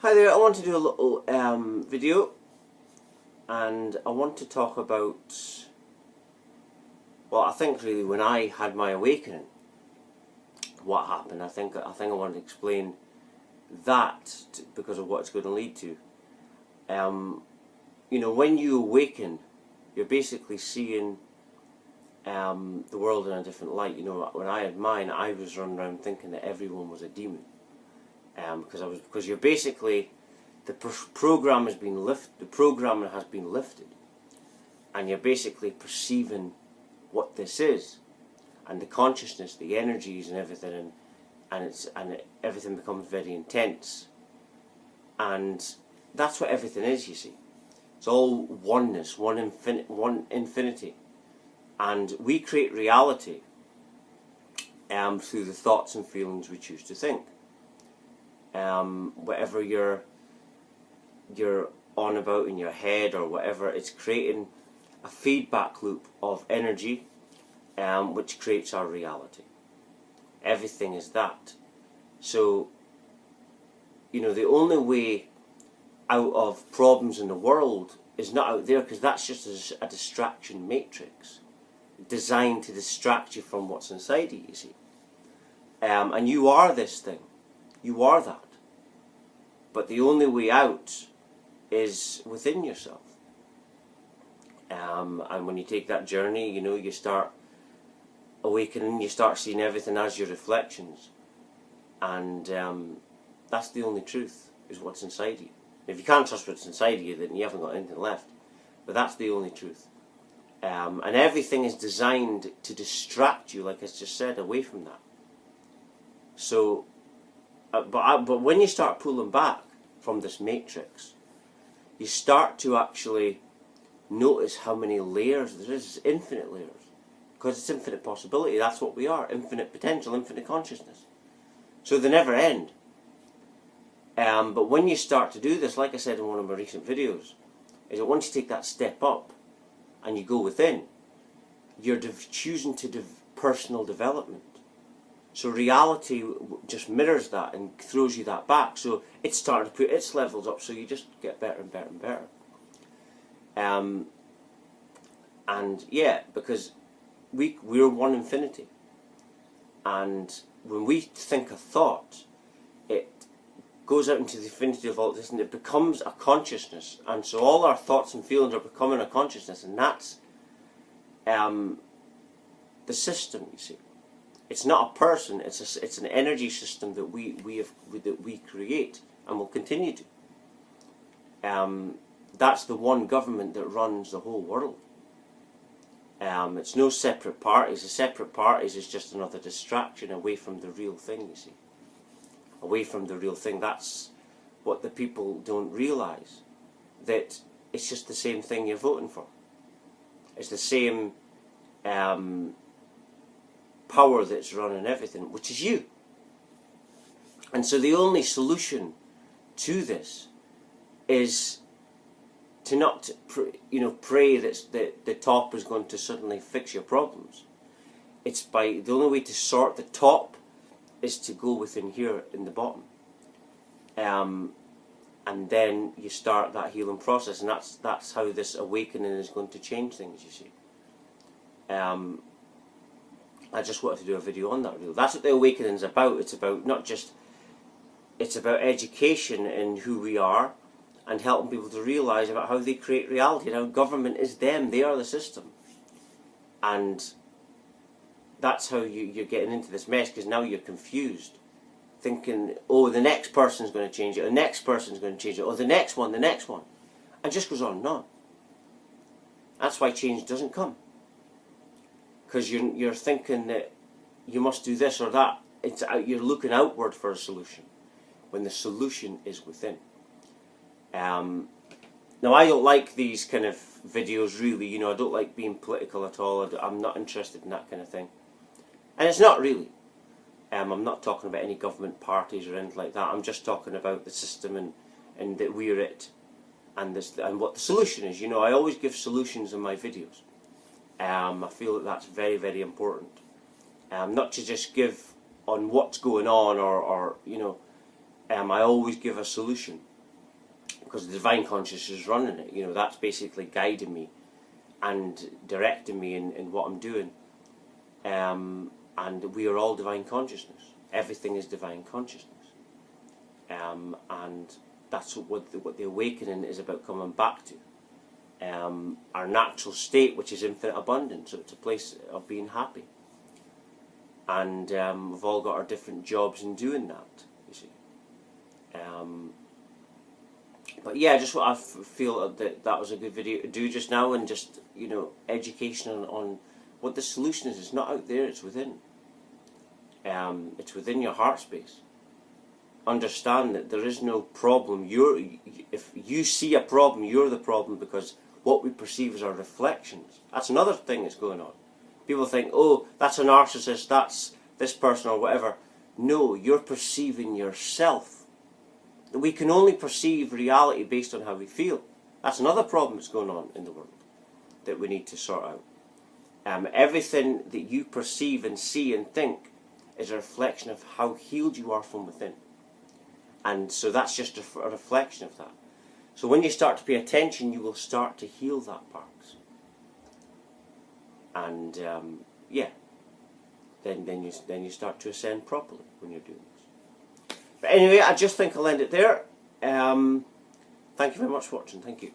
Hi there, I want to do a little video, and I want to talk about, well, I think really when I had my awakening, what happened. I think I want to explain that because of what it's going to lead to. You know, when you awaken, you're basically seeing the world in a different light. You know, when I had mine, I was running around thinking that everyone was a demon. Because you're basically, the program has been lifted. The programming has been lifted, and you're basically perceiving what this is, and the consciousness, the energies, and everything, and everything becomes very intense, and that's what everything is. You see, it's all oneness, one infinity, and we create reality through the thoughts and feelings we choose to think. Whatever you're on about in your head or whatever, it's creating a feedback loop of energy, which creates our reality. Everything is that. So, you know, the only way out of problems in the world is not out there, because that's just a distraction matrix designed to distract you from what's inside you, you see. And you are this thing. You are that. But the only way out is within yourself. And when you take that journey, you know, you start awakening, you start seeing everything as your reflections. And that's the only truth, is what's inside you. If you can't trust what's inside you, then you haven't got anything left. But that's the only truth. And everything is designed to distract you, like I just said, away from that. So, but when you start pulling back from this matrix, you start to actually notice how many layers there is. It's infinite layers, because it's infinite possibility. That's what we are: infinite potential, infinite consciousness. So they never end. But when you start to do this, like I said in one of my recent videos, is that once you take that step up and you go within, you're choosing to do personal development. So reality just mirrors that and throws you that back. So it's starting to put its levels up, so you just get better and better and better. And yeah, because we're one infinity. And when we think a thought, it goes out into the infinity of all this, and it becomes a consciousness. And so all our thoughts and feelings are becoming a consciousness, and that's the system, you see. It's not a person. It's an energy system that we create and will continue to. That's the one government that runs the whole world. It's no separate parties. The separate parties is just another distraction away from the real thing. You see, away from the real thing. That's what the people don't realise. That it's just the same thing you're voting for. It's the same power that's running everything, which is you. And so the only solution to this is to not pray that the top is going to suddenly fix your problems. It's the only way to sort the top is to go within here in the bottom, and then you start that healing process, and that's how this awakening is going to change things, you see. I just wanted to do a video on that, really. That's what the awakening is about. It's about it's about education in who we are, and helping people to realise about how they create reality, and how government is them. They are the system. And that's how you're getting into this mess, because now you're confused, thinking, oh, the next person's going to change it, or the next person's going to change it, or the next one, and it just goes on and on. That's why change doesn't come. Because you're thinking that you must do this or that. You're looking outward for a solution, when the solution is within. Now, I don't like these kind of videos, really. You know, I don't like being political at all. I'm not interested in that kind of thing. And it's not really. I'm not talking about any government parties or anything like that. I'm just talking about the system and that we're it, and what the solution is. You know, I always give solutions in my videos. I feel that that's very, very important. Not to just give on what's going on, or you know, I always give a solution. because the divine consciousness is running it. You know, that's basically guiding me and directing me in what I'm doing. And we are all divine consciousness. Everything is divine consciousness. And that's what the awakening is about, coming back to. Our natural state, which is infinite abundance. So it's a place of being happy. And we've all got our different jobs in doing that, you see. But yeah, just what I feel that was a good video to do just now, and just, you know, education on what the solution is. It's not out there, it's within. It's within your heart space. Understand that there is no problem. If you see a problem, you're the problem, because what we perceive as our reflections. That's another thing that's going on. People think, oh, that's a narcissist, that's this person or whatever. No, you're perceiving yourself. We can only perceive reality based on how we feel. That's another problem that's going on in the world that we need to sort out. Everything that you perceive and see and think is a reflection of how healed you are from within. And so that's just a reflection of that. So when you start to pay attention, you will start to heal that part. And yeah, then you start to ascend properly when you're doing this. But anyway, I just think I'll end it there. Thank you very much for watching. Thank you.